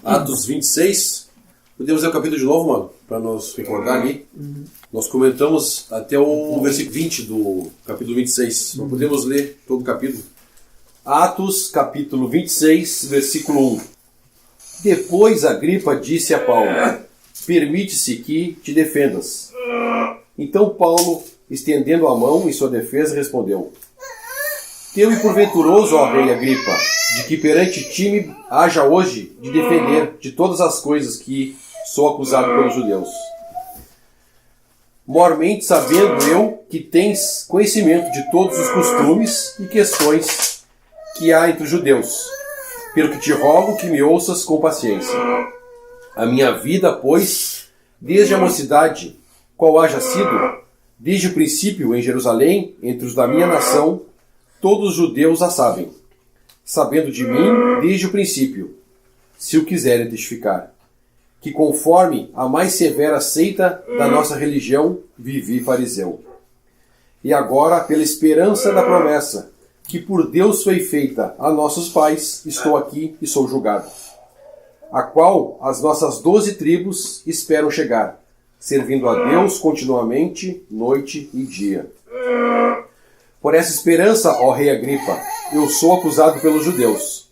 Atos 26. Podemos ler o capítulo de novo, mano? Para nos recordar ali. Nós comentamos até o versículo 20 do capítulo 26. Não podemos ler todo o capítulo. Atos, capítulo 26, versículo 1. Depois Agripa disse a Paulo: permite-se que te defendas. Então Paulo, estendendo a mão em sua defesa, respondeu: teu-me por venturoso, ó rei Agripa, de que perante ti me haja hoje de defender de todas as coisas que sou acusado pelos judeus. Mormente sabendo eu que tens conhecimento de todos os costumes e questões que há entre os judeus, pelo que te rogo que me ouças com paciência. A minha vida, pois, desde a mocidade, qual haja sido, desde o princípio em Jerusalém, entre os da minha nação, todos os judeus a sabem, sabendo de mim desde o princípio, se o quiserem testificar, que conforme a mais severa seita da nossa religião, vivi fariseu. E agora, pela esperança da promessa, que por Deus foi feita a nossos pais, estou aqui e sou julgado, a qual as nossas 12 tribos esperam chegar, servindo a Deus continuamente, noite e dia. Por essa esperança, ó rei Agripa, eu sou acusado pelos judeus,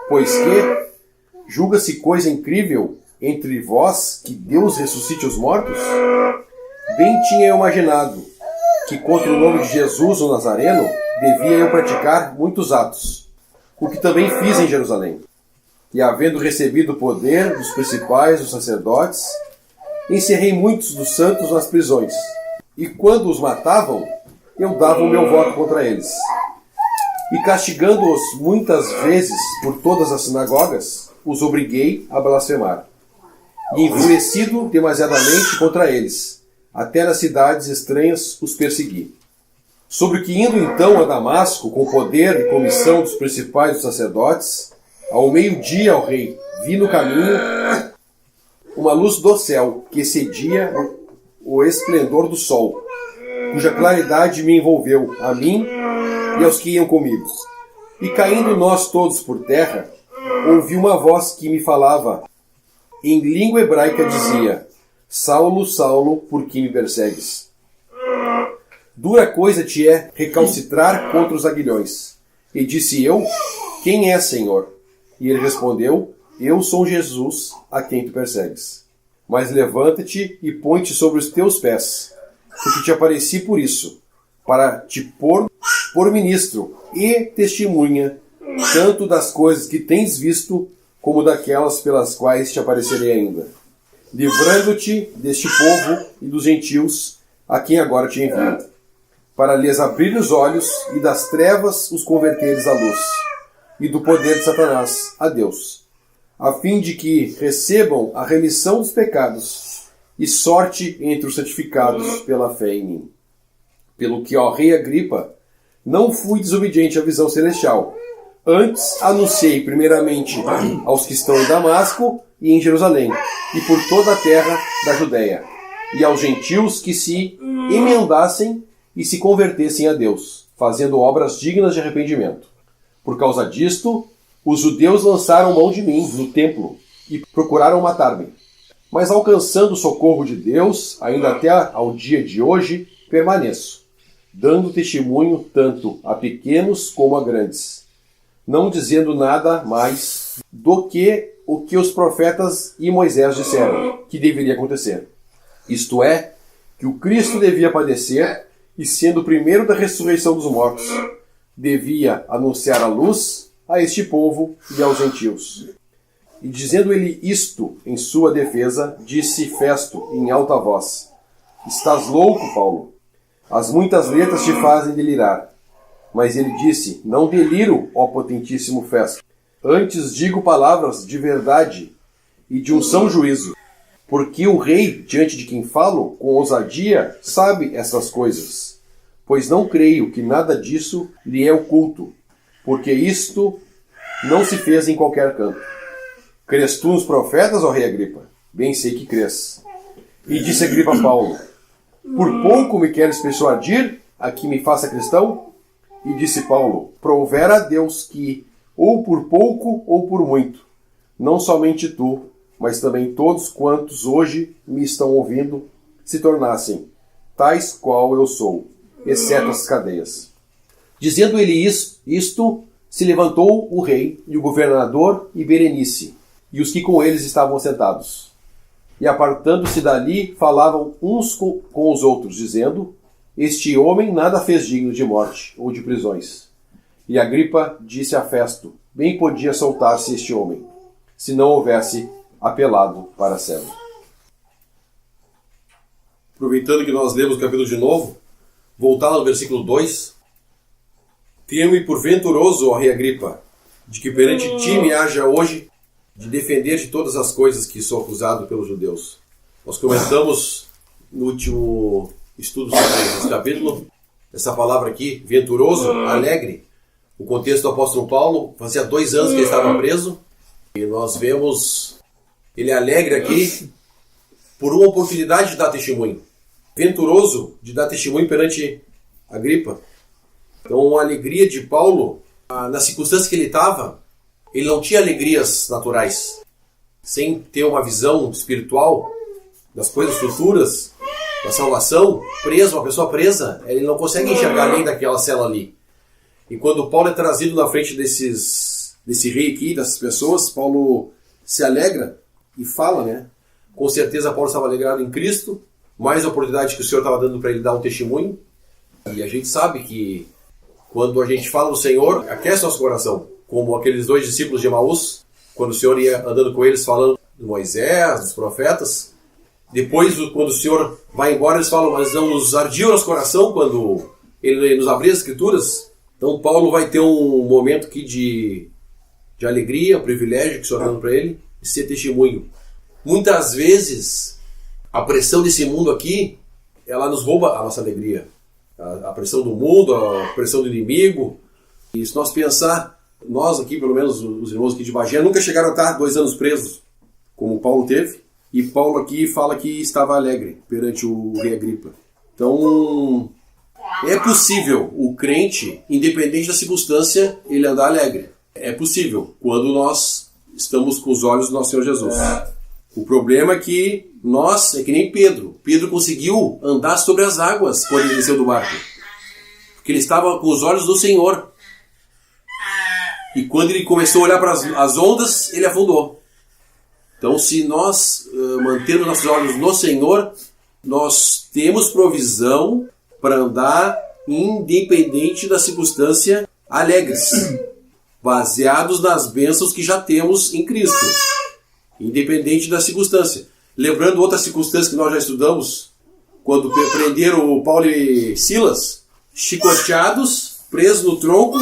pois que julga-se coisa incrível entre vós que Deus ressuscite os mortos? Bem tinha eu imaginado que contra o nome de Jesus, o Nazareno, devia eu praticar muitos atos, o que também fiz em Jerusalém. E havendo recebido o poder dos principais, dos sacerdotes, encerrei muitos dos santos nas prisões, e quando os matavam, eu dava o meu voto contra eles. E castigando-os muitas vezes por todas as sinagogas, os obriguei a blasfemar. E enfurecido demasiadamente contra eles, até nas cidades estranhas os persegui. Sobre que indo então a Damasco, com poder e comissão dos principais dos sacerdotes, ao meio-dia, ao rei, vi no caminho uma luz do céu que excedia o esplendor do sol, cuja claridade me envolveu, a mim e aos que iam comigo. E caindo nós todos por terra, ouvi uma voz que me falava, em língua hebraica dizia: Saulo, Saulo, por que me persegues? Dura coisa te é recalcitrar contra os aguilhões. E disse eu: quem é, Senhor? E ele respondeu: eu sou Jesus, a quem tu persegues. Mas levanta-te e põe-te sobre os teus pés, porque te apareci por isso, para te pôr por ministro e testemunha, tanto das coisas que tens visto, como daquelas pelas quais te aparecerei ainda, livrando-te deste povo e dos gentios, a quem agora te envio, para lhes abrir os olhos e das trevas os converteres à luz, e do poder de Satanás a Deus, a fim de que recebam a remissão dos pecados e sorte entre os santificados pela fé em mim. Pelo que, ó rei Agripa, não fui desobediente à visão celestial. Antes anunciei primeiramente aos que estão em Damasco e em Jerusalém, e por toda a terra da Judéia, e aos gentios que se emendassem e se convertessem a Deus, fazendo obras dignas de arrependimento. Por causa disto, os judeus lançaram mão de mim no templo e procuraram matar-me. Mas alcançando o socorro de Deus, ainda até ao dia de hoje, permaneço, dando testemunho tanto a pequenos como a grandes, não dizendo nada mais do que o que os profetas e Moisés disseram que deveria acontecer. Isto é, que o Cristo devia padecer e, sendo o primeiro da ressurreição dos mortos, devia anunciar a luz a este povo e aos gentios. E dizendo ele isto em sua defesa, disse Festo em alta voz: estás louco, Paulo? As muitas letras te fazem delirar. Mas ele disse: não deliro, ó potentíssimo Festo. Antes digo palavras de verdade e de um são juízo. Porque o rei, diante de quem falo, com ousadia, sabe estas coisas. Pois não creio que nada disso lhe é oculto, porque isto não se fez em qualquer canto. Crês tu nos profetas, ó rei Agripa? Bem sei que crês. E disse Agripa a Paulo: por pouco me queres persuadir a que me faça cristão? E disse Paulo: provera a Deus que, ou por pouco ou por muito, não somente tu, mas também todos quantos hoje me estão ouvindo, se tornassem tais qual eu sou, exceto as cadeias. Dizendo ele isto, se levantou o rei e o governador e Berenice, e os que com eles estavam sentados. E apartando-se dali, falavam uns com os outros, dizendo: Este homem nada fez digno de morte ou de prisões. E Agripa disse a Festo: Bem podia soltar-se este homem, se não houvesse apelado para César. Aproveitando que nós lemos o capítulo de novo, voltar no versículo 2. Temo-me por venturoso, ó rei Agripa, de que perante ti me haja hoje de defender de todas as coisas que sou acusado pelos judeus. Nós comentamos no último estudo sobre esse capítulo, essa palavra aqui, venturoso, alegre. O contexto do apóstolo Paulo, fazia 2 anos que ele estava preso, e nós vemos ele alegre aqui por uma oportunidade de dar testemunho. Venturoso de dar testemunho perante Agripa. Então a alegria de Paulo, na circunstância que ele estava, ele não tinha alegrias naturais. Sem ter uma visão espiritual das coisas futuras, da salvação, uma pessoa presa, ele não consegue enxergar além daquela cela ali. E quando Paulo é trazido na frente desse rei aqui, dessas pessoas, Paulo se alegra e fala, né? Com certeza Paulo estava alegrado em Cristo, mais a oportunidade que o Senhor estava dando para ele dar um testemunho. E a gente sabe que quando a gente fala do Senhor, aquece nosso coração. Como aqueles 2 discípulos de Emaús, quando o Senhor ia andando com eles, falando de Moisés, dos profetas. Depois, quando o Senhor vai embora, eles falam: mas não nos ardia o nosso coração quando Ele nos abria as Escrituras? Então Paulo vai ter um momento aqui de alegria, um privilégio que o Senhor está dando para ele, de ser testemunho. Muitas vezes, a pressão desse mundo aqui, ela nos rouba a nossa alegria. A pressão do mundo, a pressão do inimigo. E se nós pensar, nós aqui, pelo menos os irmãos aqui de Bagé, nunca chegaram a estar 2 anos presos, como Paulo teve. E Paulo aqui fala que estava alegre perante o rei Agripa. Então, é possível o crente, independente da circunstância, ele andar alegre. É possível, quando nós estamos com os olhos do nosso Senhor Jesus. O problema é que nós, é que nem Pedro. Pedro conseguiu andar sobre as águas quando ele desceu do barco. Porque ele estava com os olhos do Senhor. E quando ele começou a olhar para as ondas, ele afundou. Então, se nós mantermos nossos olhos no Senhor, nós temos provisão para andar independente da circunstância, alegres, baseados nas bênçãos que já temos em Cristo, independente da circunstância. Lembrando outra circunstância que nós já estudamos, quando prenderam o Paulo e Silas, chicoteados, presos no tronco,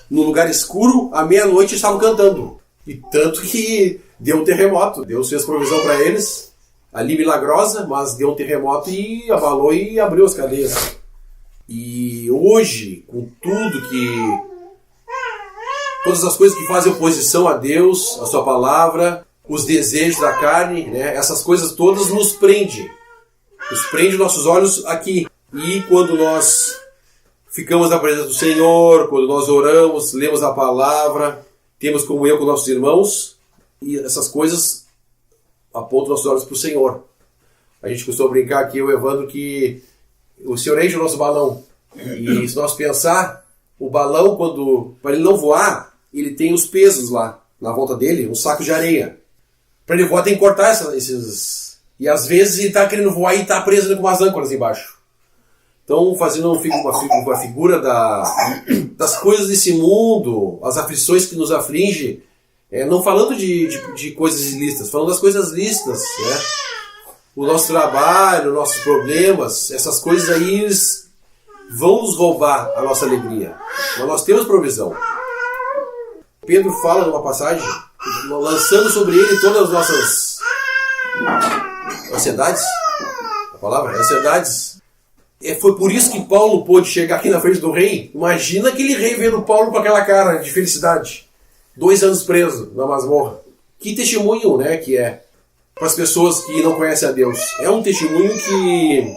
no lugar escuro, à meia-noite estavam cantando. E tanto que deu um terremoto. Deus fez provisão para eles, ali milagrosa, mas deu um terremoto e abalou e abriu as cadeias. E hoje, com todas as coisas que fazem oposição a Deus, a sua palavra, os desejos da carne, né, essas coisas todas nos prendem nossos olhos aqui. E quando nós ficamos na presença do Senhor, quando nós oramos, lemos a palavra, temos comunhão com nossos irmãos, e essas coisas apontam nossos olhos para o Senhor. A gente costuma brincar aqui, o Evandro, que o Senhor enche o nosso balão. E se nós pensar, o balão, para ele não voar, ele tem os pesos lá, na volta dele, um saco de areia. Para ele voar, tem que cortar esses... E às vezes ele está querendo voar e está preso com umas âncoras embaixo. Então, fazendo uma figura das coisas desse mundo, as aflições que nos afligem, não falando de coisas ilícitas, falando das coisas lícitas, né? O nosso trabalho, nossos problemas, essas coisas aí, eles vão nos roubar a nossa alegria. Mas nós temos provisão. Pedro fala numa passagem, lançando sobre ele todas as nossas ansiedades, a palavra, ansiedades. Foi por isso que Paulo pôde chegar aqui na frente do rei. Imagina aquele rei vendo Paulo com aquela cara de felicidade. 2 anos preso na masmorra. Que testemunho, né, que é para as pessoas que não conhecem a Deus. É um testemunho que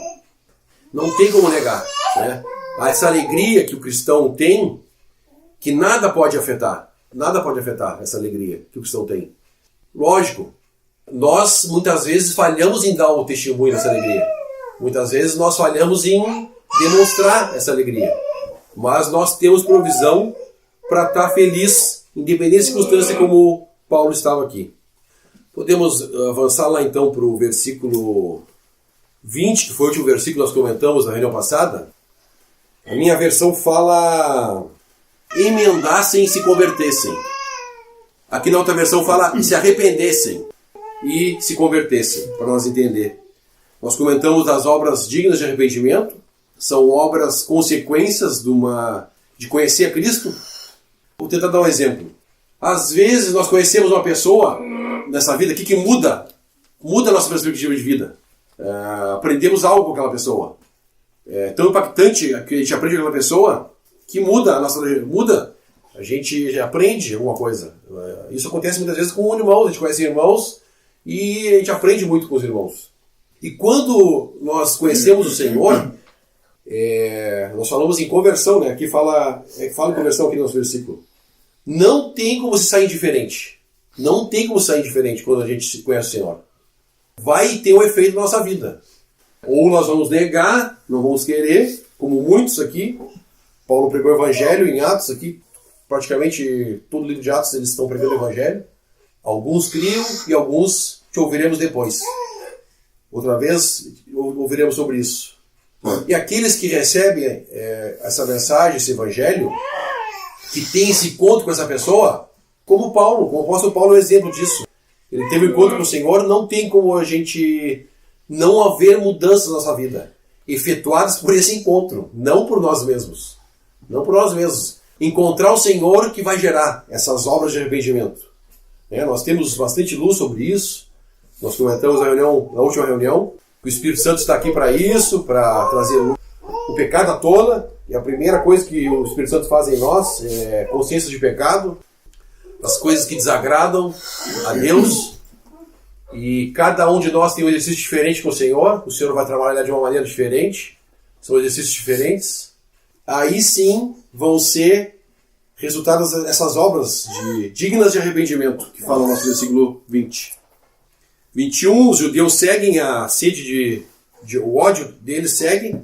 não tem como negar, né? Essa alegria que o cristão tem, que nada pode afetar. Nada pode afetar essa alegria que o cristão tem. Lógico, nós muitas vezes falhamos em dar o testemunho dessa alegria. Muitas vezes nós falhamos em demonstrar essa alegria. Mas nós temos provisão para estar feliz, independente da circunstância, como Paulo estava aqui. Podemos avançar lá então para o versículo 20, que foi o último versículo que nós comentamos na reunião passada. A minha versão fala: emendassem e se convertessem. Aqui na outra versão fala: se arrependessem e se convertessem, para nós entender. Nós comentamos das obras dignas de arrependimento. São obras consequências de conhecer a Cristo. Vou tentar dar um exemplo. Às vezes nós conhecemos uma pessoa nessa vida aqui que muda a nossa perspectiva de vida. Aprendemos algo com aquela pessoa. É tão impactante que a gente aprende com aquela pessoa que muda a gente aprende alguma coisa. Isso acontece muitas vezes com irmãos. A gente conhece irmãos e a gente aprende muito com os irmãos. E quando nós conhecemos o Senhor, nós falamos em conversão, né? Aqui fala em conversão aqui no nosso versículo. Não tem como se sair indiferente. Não tem como sair indiferente quando a gente conhece o Senhor. Vai ter um efeito na nossa vida. Ou nós vamos negar, não vamos querer, como muitos aqui. Paulo pregou o Evangelho em Atos aqui. Praticamente todo o livro de Atos eles estão pregando o Evangelho. Alguns criam e alguns que ouviremos depois. Outra vez ouviremos sobre isso. E aqueles que recebem essa mensagem, esse Evangelho, que tem esse encontro com essa pessoa, como o apóstolo Paulo é um exemplo disso. Ele teve um encontro com o Senhor, não tem como a gente não haver mudanças na nossa vida, efetuadas por esse encontro, não por nós mesmos. Não por nós mesmos. Encontrar o Senhor que vai gerar essas obras de arrependimento. Nós temos bastante luz sobre isso. Nós comentamos na última reunião, que o Espírito Santo está aqui para isso, para trazer luz. O pecado à tona, e a primeira coisa que o Espírito Santo faz em nós é consciência de pecado, as coisas que desagradam a Deus. E cada um de nós tem um exercício diferente com o Senhor vai trabalhar de uma maneira diferente, são exercícios diferentes. Aí sim vão ser resultados dessas obras dignas de arrependimento, que fala no nosso versículo 20. 21, os judeus seguem a sede o ódio deles segue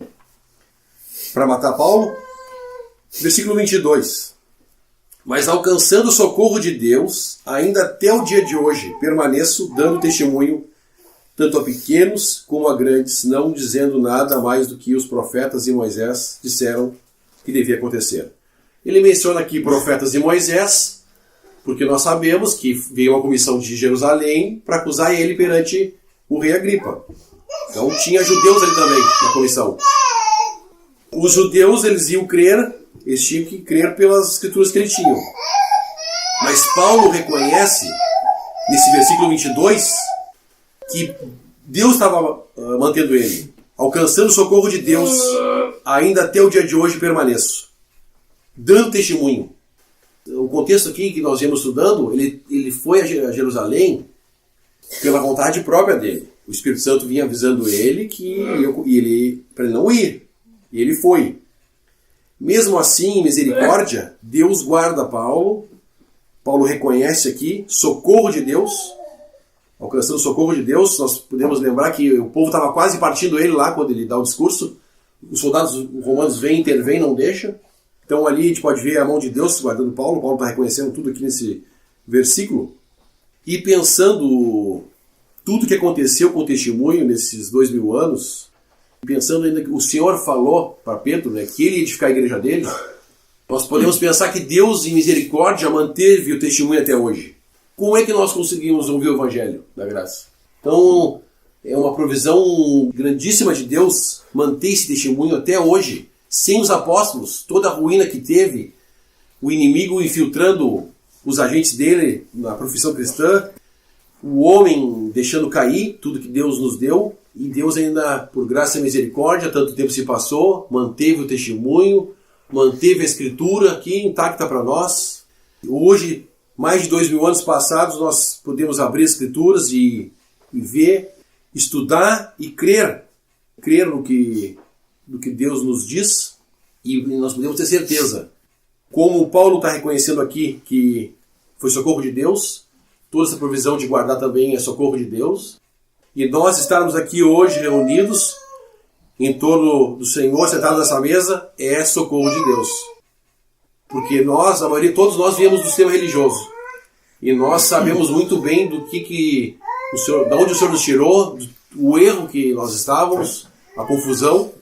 para matar Paulo. Versículo 22. Mas alcançando o socorro de Deus, ainda até o dia de hoje, permaneço dando testemunho, tanto a pequenos como a grandes, não dizendo nada mais do que os profetas e Moisés disseram que devia acontecer. Ele menciona aqui profetas e Moisés, porque nós sabemos que veio uma comissão de Jerusalém para acusar ele perante o rei Agripa. Então tinha judeus ali também na comissão. Os judeus, eles tinham que crer pelas escrituras que eles tinham. Mas Paulo reconhece, nesse versículo 22, que Deus estava mantendo ele. Alcançando o socorro de Deus, ainda até o dia de hoje permaneço. Dando testemunho. O contexto aqui que nós viemos estudando, ele foi a Jerusalém pela vontade própria dele. O Espírito Santo vinha avisando ele para ele não ir. E ele foi. Mesmo assim, em misericórdia, Deus guarda Paulo. Paulo reconhece aqui socorro de Deus. Alcançando o socorro de Deus, nós podemos lembrar que o povo estava quase partindo ele lá quando ele dá o discurso. Os soldados romanos vêm, intervêm, não deixam. Então ali a gente pode ver a mão de Deus guardando Paulo. Paulo está reconhecendo tudo aqui nesse versículo. E pensando tudo que aconteceu com o testemunho nesses 2000 anos, pensando ainda que o Senhor falou para Pedro, né, que ele ia edificar a igreja dele, nós podemos pensar que Deus, em misericórdia, manteve o testemunho até hoje. Como é que nós conseguimos ouvir o Evangelho da graça? Então, é uma provisão grandíssima de Deus manter esse testemunho até hoje. Sem os apóstolos, toda a ruína que teve, o inimigo infiltrando os agentes dele na profissão cristã, o homem deixando cair tudo que Deus nos deu, e Deus ainda, por graça e misericórdia, tanto tempo se passou, manteve o testemunho, manteve a Escritura aqui intacta para nós. Hoje, mais de 2000 anos passados, nós podemos abrir as Escrituras e ver, estudar e crer no que Deus nos diz, e nós podemos ter certeza. Como Paulo está reconhecendo aqui que foi socorro de Deus, toda essa provisão de guardar também é socorro de Deus. E nós estarmos aqui hoje reunidos em torno do Senhor, sentados nessa mesa, é socorro de Deus. Porque nós, a maioria, todos nós viemos do sistema religioso. E nós sabemos muito bem do que o Senhor, de onde o Senhor nos tirou, o erro que nós estávamos, a confusão.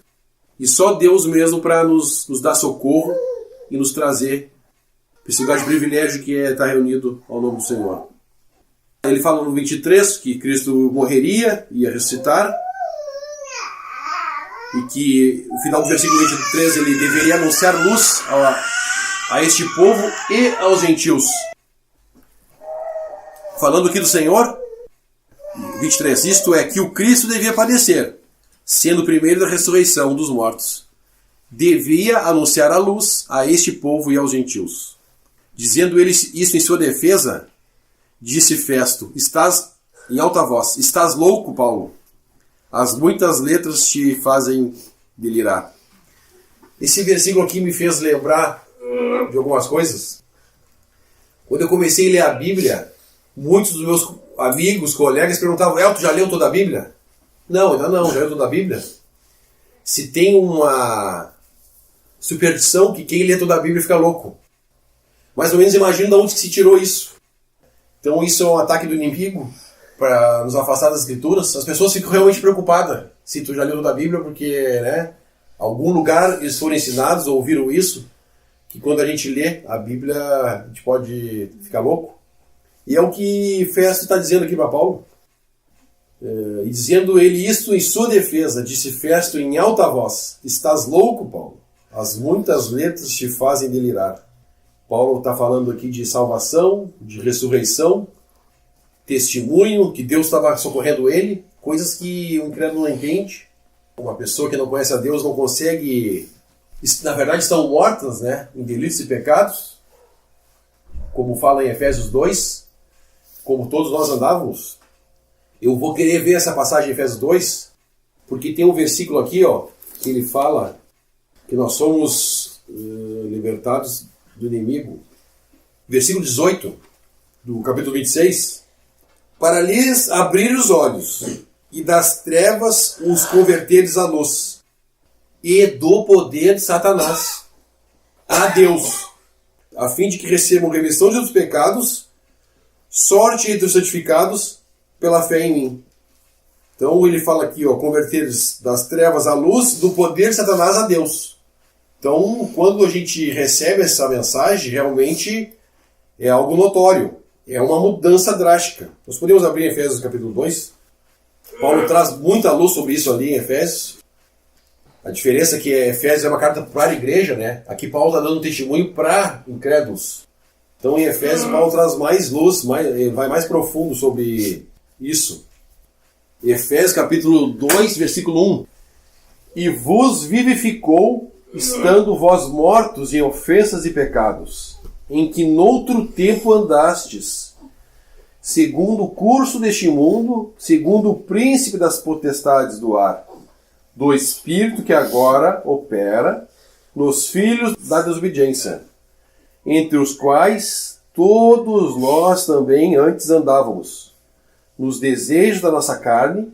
E só Deus mesmo para nos dar socorro e nos trazer para esse lugar de privilégio que é estar reunido ao nome do Senhor. Ele fala no 23 que Cristo morreria, ia ressuscitar, e que no final do versículo 23 ele deveria anunciar luz a este povo e aos gentios. Falando aqui do Senhor, 23, isto é, que o Cristo devia padecer, sendo o primeiro da ressurreição dos mortos. Devia anunciar a luz a este povo e aos gentios. Dizendo ele isso em sua defesa, disse Festo, estás em alta voz, estás louco, Paulo? As muitas letras te fazem delirar. Esse versículo aqui me fez lembrar de algumas coisas. Quando eu comecei a ler a Bíblia, muitos dos meus amigos, colegas perguntavam, tu já leu toda a Bíblia? Não, ainda não, já leu toda a Bíblia? Se tem uma superstição que quem lê toda a Bíblia fica louco. Mais ou menos imagina de onde se tirou isso. Então isso é um ataque do inimigo para nos afastar das Escrituras. As pessoas ficam realmente preocupadas se tu já leu toda a Bíblia, porque, algum lugar eles foram ensinados ou ouviram isso, que quando a gente lê a Bíblia a gente pode ficar louco. E é o que Festo está dizendo aqui para Paulo. E dizendo ele isto em sua defesa, disse Festo em alta voz, estás louco, Paulo? As muitas letras te fazem delirar. Paulo está falando aqui de salvação, de ressurreição, testemunho, que Deus estava socorrendo ele, coisas que o incrédulo não entende. Uma pessoa que não conhece a Deus não consegue, na verdade estão mortas, em delitos e pecados, como fala em Efésios 2, como todos nós andávamos. Eu vou querer ver essa passagem em Efésios 2, porque tem um versículo aqui, que ele fala que nós somos libertados do inimigo. Versículo 18 do capítulo 26. Para lhes abrir os olhos e das trevas os converteres à luz e do poder de Satanás a Deus, a fim de que recebam remissão de seus pecados, sorte entre os santificados pela fé em mim. Então ele fala aqui, converteres das trevas à luz, do poder de Satanás a Deus. Então, quando a gente recebe essa mensagem, realmente é algo notório. É uma mudança drástica. Nós podemos abrir Efésios capítulo 2. Paulo traz muita luz sobre isso ali em Efésios. A diferença é que Efésios é uma carta para a igreja, Aqui Paulo está dando um testemunho para incrédulos. Então em Efésios Paulo traz mais luz, vai mais profundo sobre isso. Efésios capítulo 2, versículo 1. E vos vivificou, estando vós mortos em ofensas e pecados, em que noutro tempo andastes, segundo o curso deste mundo, segundo o príncipe das potestades do ar, do espírito que agora opera nos filhos da desobediência, entre os quais todos nós também antes andávamos, nos desejos da nossa carne,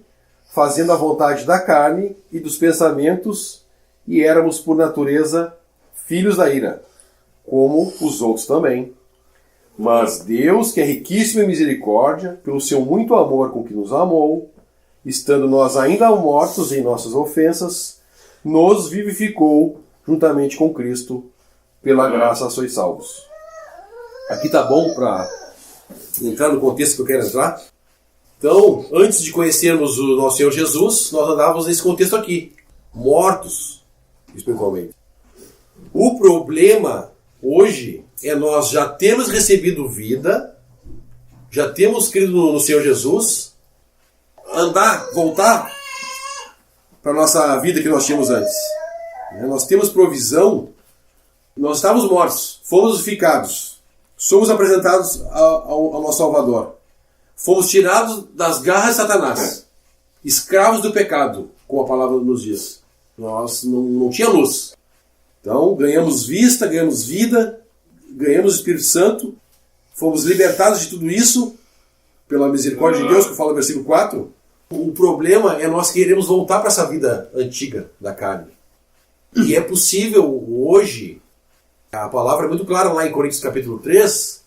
fazendo a vontade da carne e dos pensamentos, e éramos por natureza filhos da ira, como os outros também. Mas Deus, que é riquíssimo em misericórdia, pelo seu muito amor com que nos amou, estando nós ainda mortos em nossas ofensas, nos vivificou juntamente com Cristo, pela graça sois salvos. Aqui tá bom para entrar no contexto que eu quero entrar. Então, antes de conhecermos o nosso Senhor Jesus, nós andávamos nesse contexto aqui, mortos, espiritualmente. O problema hoje é nós já temos recebido vida, já temos crido no Senhor Jesus, voltar para a nossa vida que nós tínhamos antes. Nós temos provisão, nós estávamos mortos, fomos vivificados, somos apresentados ao nosso Salvador. Fomos tirados das garras de Satanás, escravos do pecado, como a palavra nos diz. Nós não tinha luz. Então ganhamos vista, ganhamos vida, ganhamos o Espírito Santo, fomos libertados de tudo isso pela misericórdia de Deus, que fala no versículo 4, o problema é nós queremos voltar para essa vida antiga da carne. E é possível hoje, a palavra é muito clara lá em Coríntios capítulo 3,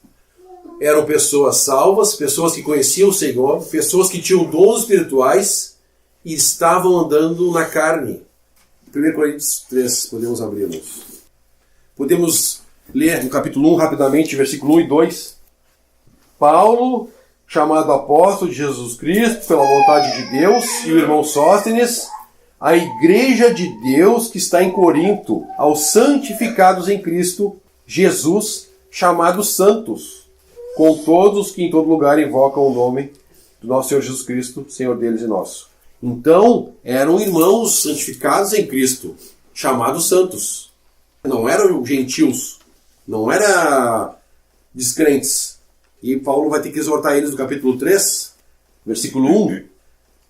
eram pessoas salvas, pessoas que conheciam o Senhor, pessoas que tinham dons espirituais e estavam andando na carne. 1 Coríntios 3, podemos abrirmos. Podemos ler no capítulo 1 rapidamente, versículo 1 e 2. Paulo, chamado apóstolo de Jesus Cristo, pela vontade de Deus, e o irmão Sóstenes, a igreja de Deus que está em Corinto, aos santificados em Cristo Jesus, chamados santos, com todos que em todo lugar invocam o nome do nosso Senhor Jesus Cristo, Senhor deles e nosso. Então, eram irmãos santificados em Cristo, chamados santos. Não eram gentios, não eram descrentes. E Paulo vai ter que exortar eles no capítulo 3, versículo 1.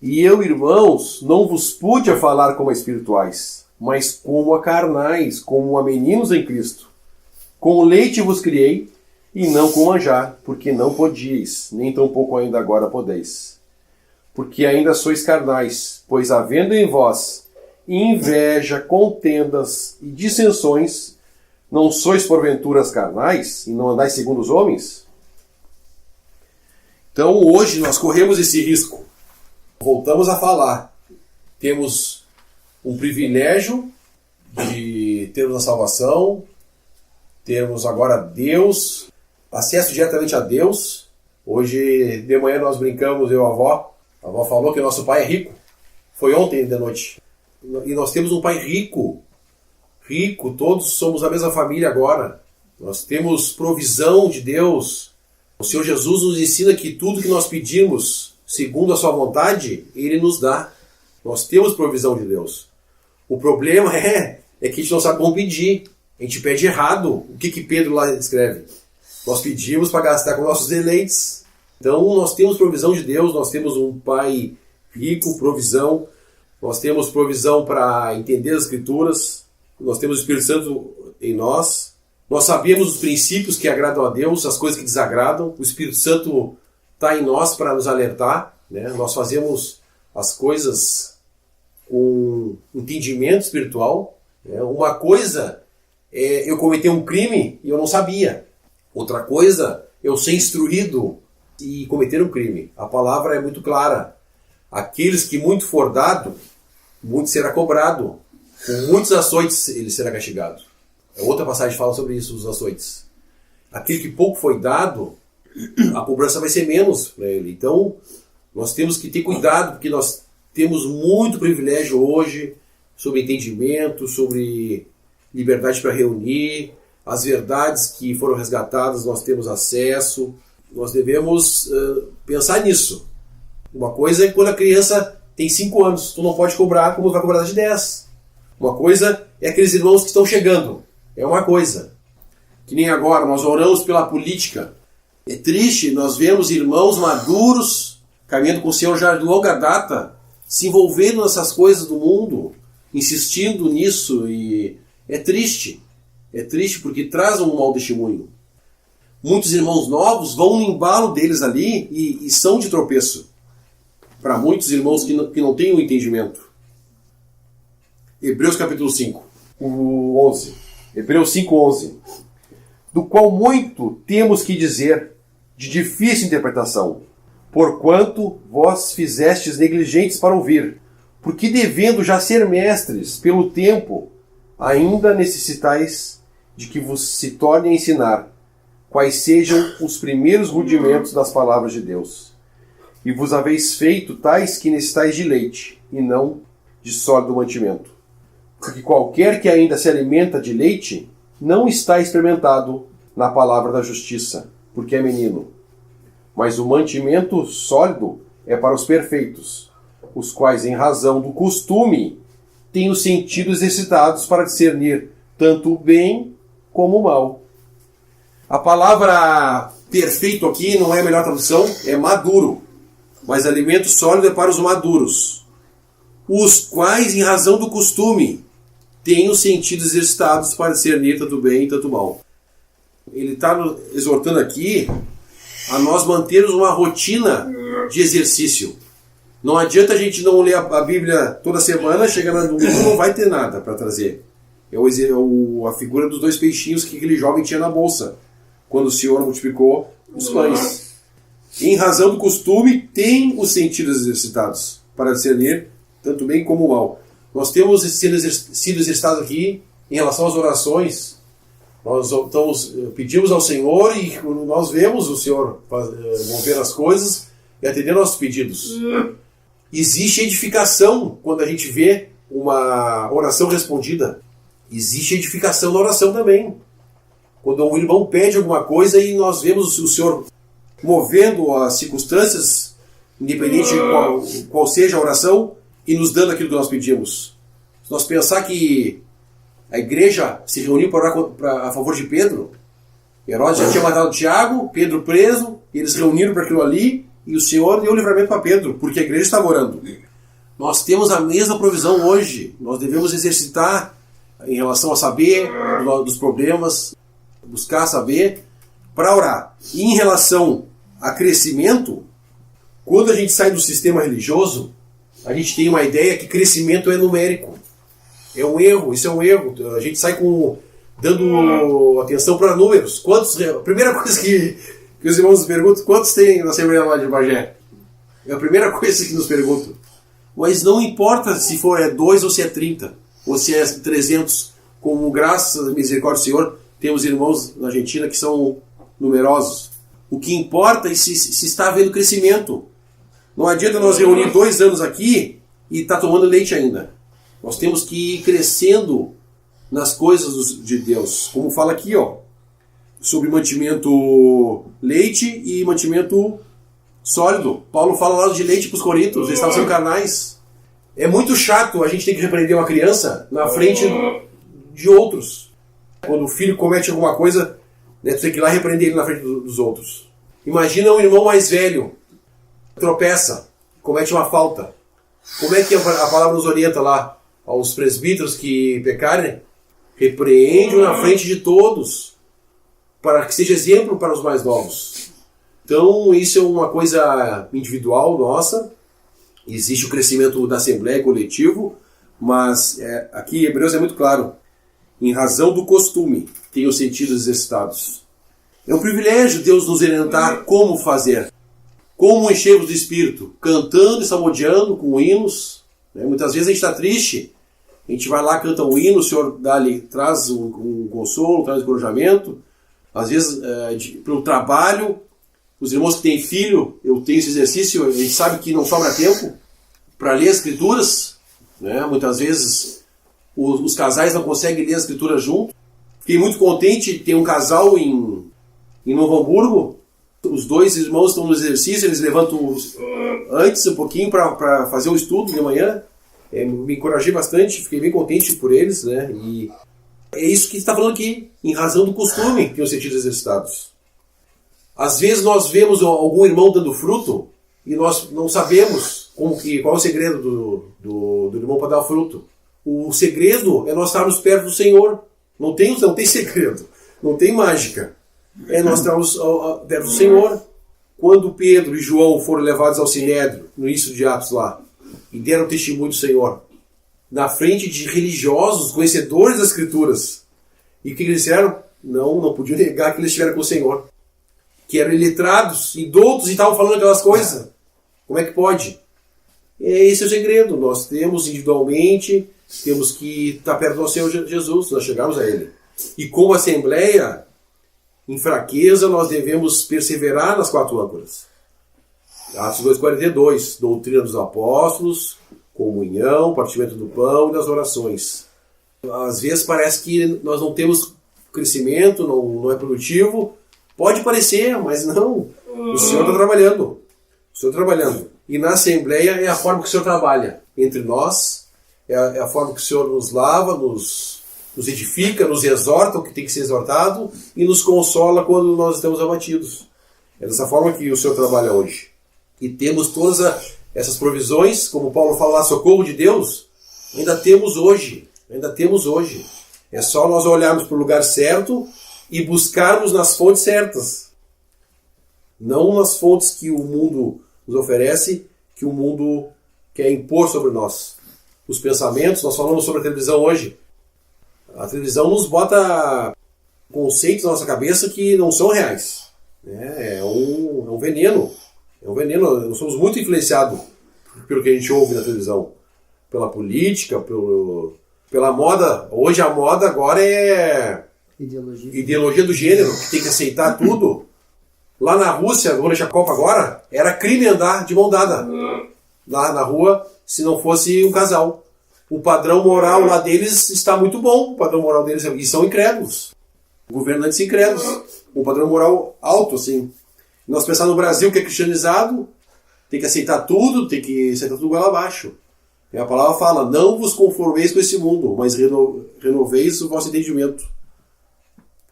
E eu, irmãos, não vos pude falar como a espirituais, mas como a carnais, como a meninos em Cristo. Com leite vos criei, e não com manjar, porque não podíeis, nem tampouco ainda agora podeis. Porque ainda sois carnais, pois havendo em vós inveja, contendas e dissensões, não sois porventuras carnais, e não andais segundo os homens? Então hoje nós corremos esse risco. Voltamos a falar. Temos um privilégio de termos a salvação, termos agora Deus, acesso diretamente a Deus. Hoje de manhã nós brincamos, eu e a avó. A avó falou que nosso pai é rico. Foi ontem de noite. E nós temos um pai rico. Rico, todos somos a mesma família agora. Nós temos provisão de Deus. O Senhor Jesus nos ensina que tudo que nós pedimos, segundo a sua vontade, Ele nos dá. Nós temos provisão de Deus. O problema é que a gente não sabe como pedir. A gente pede errado. O que Pedro lá escreve? Nós pedimos para gastar com nossos deleites. Então nós temos provisão de Deus, nós temos um Pai rico, provisão. Nós temos provisão para entender as Escrituras. Nós temos o Espírito Santo em nós. Nós sabemos os princípios que agradam a Deus, as coisas que desagradam. O Espírito Santo está em nós para nos alertar. Né? Nós fazemos as coisas com entendimento espiritual. Né? Uma coisa é eu cometer um crime e eu não sabia. Outra coisa, eu ser instruído e cometer um crime. A palavra é muito clara. Aqueles que muito for dado, muito será cobrado. Com muitos açoites ele será castigado. Outra passagem fala sobre isso, os açoites. Aquele que pouco foi dado, a cobrança vai ser menos para ele. Então, nós temos que ter cuidado, porque nós temos muito privilégio hoje sobre entendimento, sobre liberdade para reunir, as verdades que foram resgatadas, nós temos acesso. Nós devemos pensar nisso. Uma coisa é quando a criança tem 5 anos, tu não pode cobrar como vai cobrar de 10. Uma coisa é aqueles irmãos que estão chegando. É uma coisa. Que nem agora, nós oramos pela política. É triste, nós vemos irmãos maduros, caminhando com o Senhor já de longa data, se envolvendo nessas coisas do mundo, insistindo nisso, e é triste. É triste porque traz um mau testemunho. Muitos irmãos novos vão no embalo deles ali e são de tropeço. Para muitos irmãos que não têm o entendimento. Hebreus capítulo 5, o 11. Hebreus 5, 11. Do qual muito temos que dizer, de difícil interpretação, porquanto vós fizestes negligentes para ouvir, porque devendo já ser mestres pelo tempo, ainda necessitais de que vos se torne a ensinar quais sejam os primeiros rudimentos das palavras de Deus. E vos haveis feito tais que necessitais de leite, e não de sólido mantimento. Porque qualquer que ainda se alimenta de leite, não está experimentado na palavra da justiça, porque é menino. Mas o mantimento sólido é para os perfeitos, os quais, em razão do costume, têm os sentidos exercitados para discernir tanto o bem como o mal. A palavra perfeito aqui não é a melhor tradução, é maduro. Mas alimento sólido é para os maduros, os quais, em razão do costume, têm os sentidos exercitados para discernir tanto o bem e tanto o mal. Ele está exortando aqui a nós mantermos uma rotina de exercício. Não adianta a gente não ler a Bíblia toda semana, chega no domingo não vai ter nada para trazer. É a figura dos 2 peixinhos que aquele jovem tinha na bolsa, quando o Senhor multiplicou os pães. Em razão do costume, tem os sentidos exercitados para discernir tanto bem como o mal. Nós temos sido exercitados aqui em relação às orações. Nós pedimos ao Senhor e nós vemos o Senhor mover as coisas e atender nossos pedidos. Existe edificação quando a gente vê uma oração respondida. Existe edificação na oração também. Quando o irmão pede alguma coisa e nós vemos o Senhor movendo as circunstâncias, independente de qual seja a oração, e nos dando aquilo que nós pedimos. Se nós pensar que a igreja se reuniu para orar a favor de Pedro, Herodes já tinha matado Tiago, Pedro preso, e eles reuniram para aquilo ali, e o Senhor deu o livramento para Pedro, porque a igreja estava orando. Nós temos a mesma provisão hoje. Nós devemos exercitar em relação a saber dos problemas, buscar saber, para orar. E em relação a crescimento, quando a gente sai do sistema religioso, a gente tem uma ideia que crescimento é numérico. É um erro, isso é um erro. A gente sai dando atenção para números. A primeira coisa que os irmãos nos perguntam, quantos tem na Assembleia lá de Bagé? É a primeira coisa que nos perguntam. Mas não importa se for 2 ou se é 30, ou se é 300, como graças à misericórdia do Senhor, temos irmãos na Argentina que são numerosos. O que importa é se está havendo crescimento. Não adianta nós reunir 2 anos aqui e estar tomando leite ainda. Nós temos que ir crescendo nas coisas de Deus. Como fala aqui, sobre mantimento leite e mantimento sólido. Paulo fala lá de leite para os coríntios, eles estavam sendo carnais. É muito chato a gente ter que repreender uma criança na frente de outros. Quando o filho comete alguma coisa, tu tem que ir lá repreender ele na frente dos outros. Imagina um irmão mais velho, tropeça, comete uma falta. Como é que a palavra nos orienta lá? Aos presbíteros que pecarem, repreende-o na frente de todos, para que seja exemplo para os mais novos. Então, isso é uma coisa individual nossa. Existe o crescimento da Assembleia coletivo, mas aqui em Hebreus é muito claro. Em razão do costume, tem os sentidos exercitados. É um privilégio Deus nos orientar como fazer. Como enchermos do Espírito, cantando e salmodiando com hinos. Muitas vezes a gente está triste, a gente vai lá, canta um hino, o Senhor traz um consolo, traz um encorajamento. Às vezes, pelo trabalho, os irmãos que têm filho, eu tenho esse exercício, a gente sabe que não sobra tempo para ler as Escrituras. Muitas vezes os casais não conseguem ler as Escrituras juntos. Fiquei muito contente, tem um casal em Novo Hamburgo. Os 2 irmãos estão no exercício, eles levantam antes um pouquinho para fazer o estudo de manhã. Me encorajei bastante, fiquei bem contente por eles, E é isso que está falando aqui, em razão do costume que os sentidos exercitados. Às vezes nós vemos algum irmão dando fruto e nós não sabemos qual é o segredo do irmão para dar fruto. O segredo é nós estarmos perto do Senhor. Não tem segredo, não tem mágica. Nós estamos perto do Senhor. Quando Pedro e João foram levados ao Sinédrio, no início de Atos lá, e deram testemunho do Senhor, na frente de religiosos, conhecedores das Escrituras, e o que eles disseram? Não podiam negar que eles estiveram com o Senhor. Que eram iletrados e doutos e estavam falando aquelas coisas. Como é que pode? Esse é o segredo. Nós temos individualmente, temos que estar perto do nosso Senhor Jesus, nós chegamos a Ele. E como Assembleia, em fraqueza, nós devemos perseverar nas 4 âncoras. Atos 2,42, doutrina dos apóstolos, comunhão, partimento do pão e das orações. Às vezes parece que nós não temos crescimento, não é produtivo. Pode parecer, mas não. O Senhor está trabalhando. O Senhor trabalhando. E na Assembleia é a forma que o Senhor trabalha entre nós, é a forma que o Senhor nos lava, nos edifica, nos exorta o que tem que ser exortado e nos consola quando nós estamos abatidos. É dessa forma que o Senhor trabalha hoje. E temos todas essas provisões, como Paulo fala lá, socorro de Deus, ainda temos hoje. É só nós olharmos para o lugar certo e buscarmos nas fontes certas. Não nas fontes que o mundo nos oferece, que o mundo quer impor sobre nós. Os pensamentos, nós falamos sobre a televisão hoje. A televisão nos bota conceitos na nossa cabeça que não são reais. É um veneno. É um veneno. Nós somos muito influenciados pelo que a gente ouve na televisão. Pela política, pela moda. Hoje a moda agora é ideologia do gênero, que tem que aceitar tudo. Lá na Rússia, durante a Copa agora, era crime andar de mão dada lá na rua, se não fosse um casal. O padrão moral lá deles está muito bom. O padrão moral deles, e são incrédulos. Governantes incrédulos. Um padrão moral alto, assim. Nós pensar no Brasil, que é cristianizado, tem que aceitar tudo, tem que aceitar tudo goela abaixo. E a palavra fala, não vos conformeis com esse mundo, mas renoveis o vosso entendimento.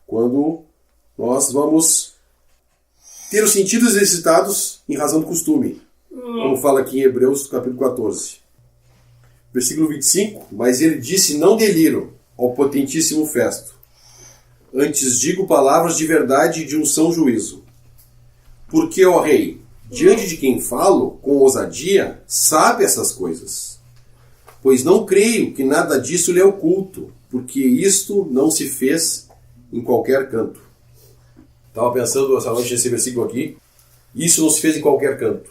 Quando nós vamos ter os sentidos exercitados em razão do costume. Como fala aqui em Hebreus, capítulo 14. Versículo 25. Mas ele disse, não deliro ao potentíssimo Festo. Antes digo palavras de verdade e de um são juízo. Porque, ó rei, diante de quem falo, com ousadia, sabe essas coisas. Pois não creio que nada disso lhe é oculto, porque isto não se fez em qualquer canto. Estava pensando essa noite nesse versículo aqui. Isso não se fez em qualquer canto.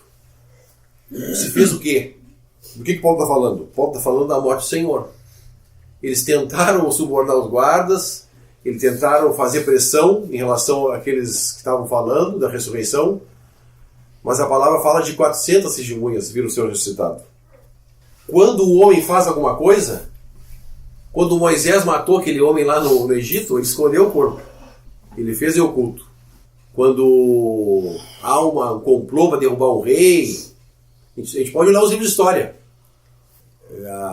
Se fez o quê? Do que Paulo está falando? Paulo está falando da morte do Senhor. Eles tentaram subornar os guardas, eles tentaram fazer pressão em relação àqueles que estavam falando da ressurreição, mas a palavra fala de 400 testemunhas viram o Senhor ressuscitado. Quando o homem faz alguma coisa, quando Moisés matou aquele homem lá no Egito, ele escondeu o corpo. Ele fez em oculto. Quando há um complô para derrubar um rei, a gente pode olhar os livros de história.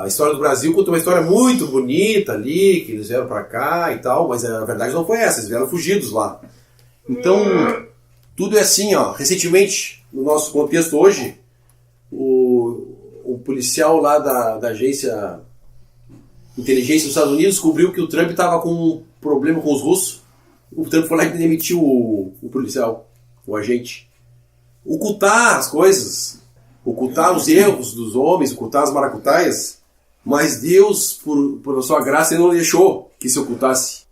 A história do Brasil conta uma história muito bonita ali, que eles vieram para cá e tal, mas a verdade não foi essa, eles vieram fugidos lá. Então, tudo é assim, ó. Recentemente, no nosso contexto hoje, o policial lá da agência de inteligência dos Estados Unidos descobriu que o Trump estava com um problema com os russos. O Trump foi lá e demitiu o policial, o agente. Ocultar as coisas, ocultar os erros dos homens, ocultar as maracutaias, mas Deus, por sua graça, ele não deixou que se ocultasse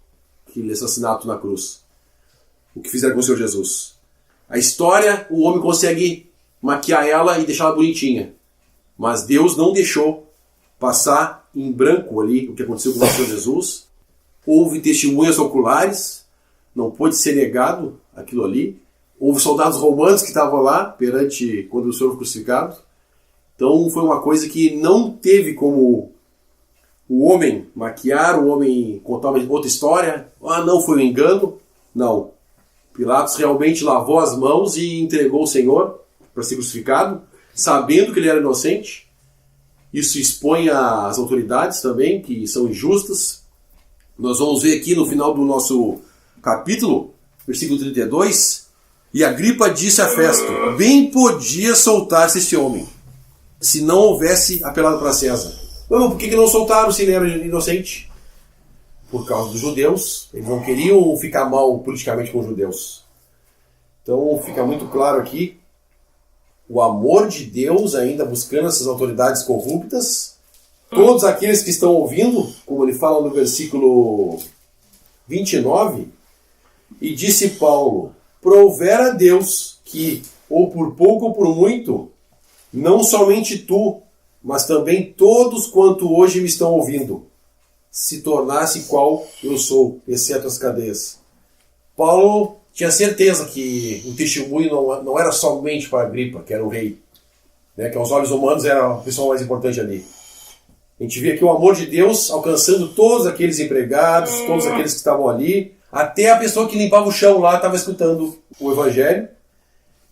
aquele assassinato na cruz. O que fizeram com o Senhor Jesus. A história, o homem consegue maquiar ela e deixá-la bonitinha. Mas Deus não deixou passar em branco ali o que aconteceu com o Senhor Jesus. Houve testemunhas oculares, não pôde ser negado aquilo ali. Houve soldados romanos que estavam lá perante quando o Senhor foi crucificado. Então foi uma coisa que não teve como o homem maquiar, o homem contar uma outra história. Ah, não, foi um engano. Não. Pilatos realmente lavou as mãos e entregou o Senhor para ser crucificado, sabendo que ele era inocente. Isso expõe as autoridades também, que são injustas. Nós vamos ver aqui no final do nosso capítulo, versículo 32, e Agripa disse a Festo, bem podia soltar-se esse homem, se não houvesse apelado para César. Não, por que não soltaram se ele era inocente? Por causa dos judeus, eles não queriam ficar mal politicamente com os judeus. Então fica muito claro aqui o amor de Deus ainda buscando essas autoridades corruptas. Todos aqueles que estão ouvindo, como ele fala no versículo 29, e disse Paulo, provera a Deus que, ou por pouco ou por muito, não somente tu, mas também todos quanto hoje me estão ouvindo, se tornasse qual eu sou, exceto as cadeias. Paulo tinha certeza que o testemunho não era somente para Agripa, que era o rei, né, que aos olhos humanos era a pessoa mais importante ali. A gente vê aqui o amor de Deus alcançando todos aqueles empregados, todos aqueles que estavam ali, até a pessoa que limpava o chão lá estava escutando o Evangelho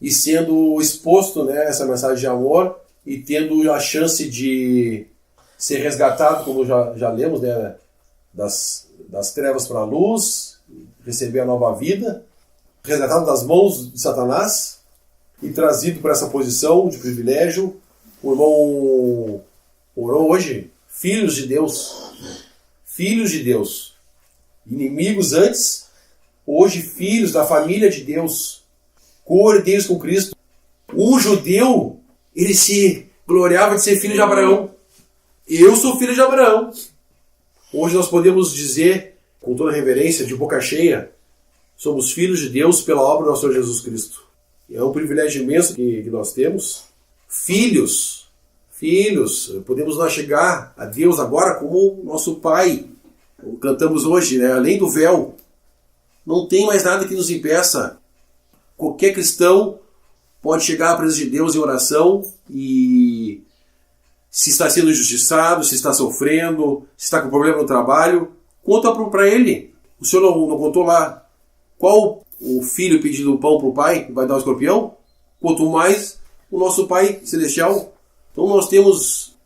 e sendo exposto, né, essa mensagem de amor e tendo a chance de ser resgatado, como já lemos, né, das trevas para a luz, receber a nova vida, resgatado das mãos de Satanás e trazido para essa posição de privilégio. O irmão orou hoje, filhos de Deus, inimigos antes, hoje filhos da família de Deus, co-herdeiros com Cristo. O judeu, ele se gloriava de ser filho de Abraão. Eu sou filho de Abraão. Hoje nós podemos dizer, com toda reverência, de boca cheia, somos filhos de Deus pela obra do nosso Senhor Jesus Cristo. É um privilégio imenso que nós temos. Filhos, podemos nós chegar a Deus agora como nosso Pai. Cantamos hoje, né? Além do véu, não tem mais nada que nos impeça. Qualquer cristão pode chegar à presença de Deus em oração e se está sendo injustiçado, se está sofrendo, se está com problema no trabalho, conta para ele. O senhor não contou lá qual o filho pedindo pão para o pai vai dar o escorpião? Quanto mais o nosso Pai Celestial. Então nós temos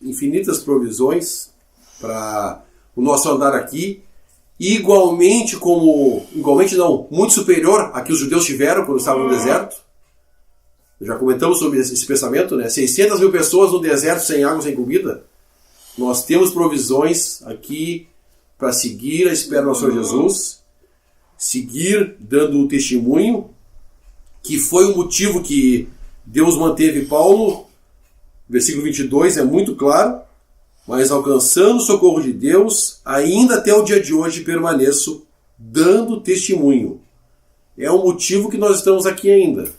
infinitas provisões para o nosso andar aqui, muito superior a que os judeus tiveram quando estavam no deserto. Já comentamos sobre esse pensamento, né? 600 mil pessoas no deserto sem água, sem comida. Nós temos provisões aqui para seguir a espera do nosso Senhor Jesus, seguir dando o testemunho, que foi o motivo que Deus manteve Paulo. Versículo 22 é muito claro. Mas alcançando o socorro de Deus, ainda até o dia de hoje permaneço dando testemunho. É o motivo que nós estamos aqui ainda.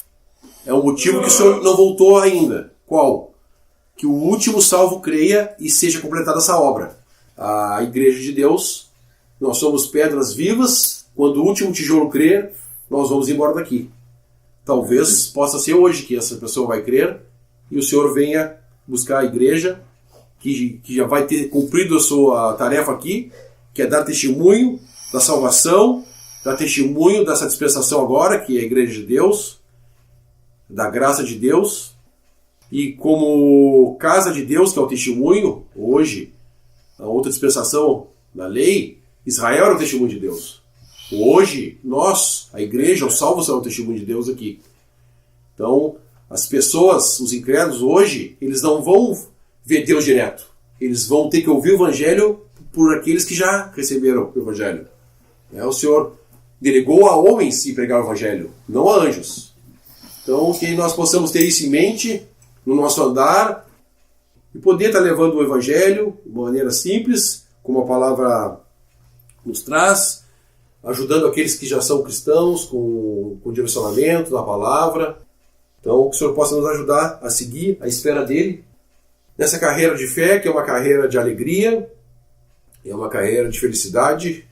É o motivo que o Senhor não voltou ainda. Qual? Que o último salvo creia e seja completada essa obra. A igreja de Deus, nós somos pedras vivas. Quando o último tijolo crer, nós vamos embora daqui. Talvez possa ser hoje que essa pessoa vai crer e o Senhor venha buscar a igreja que já vai ter cumprido a sua tarefa aqui, que é dar testemunho da salvação, dar testemunho dessa dispensação agora, que é a igreja de Deus, da graça de Deus. E como casa de Deus, que é o testemunho, hoje, a outra dispensação da lei, Israel era o testemunho de Deus. Hoje, nós, a igreja, os salvos são o testemunho de Deus aqui. Então, as pessoas, os incrédulos hoje, eles não vão ver Deus direto. Eles vão ter que ouvir o Evangelho por aqueles que já receberam o Evangelho. O Senhor delegou a homens e pregar o Evangelho, não a anjos. Então, que nós possamos ter isso em mente no nosso andar e poder estar levando o Evangelho de uma maneira simples, como a palavra nos traz, ajudando aqueles que já são cristãos com direcionamento na palavra. Então, que o Senhor possa nos ajudar a seguir a espera dele nessa carreira de fé, que é uma carreira de alegria, é uma carreira de felicidade,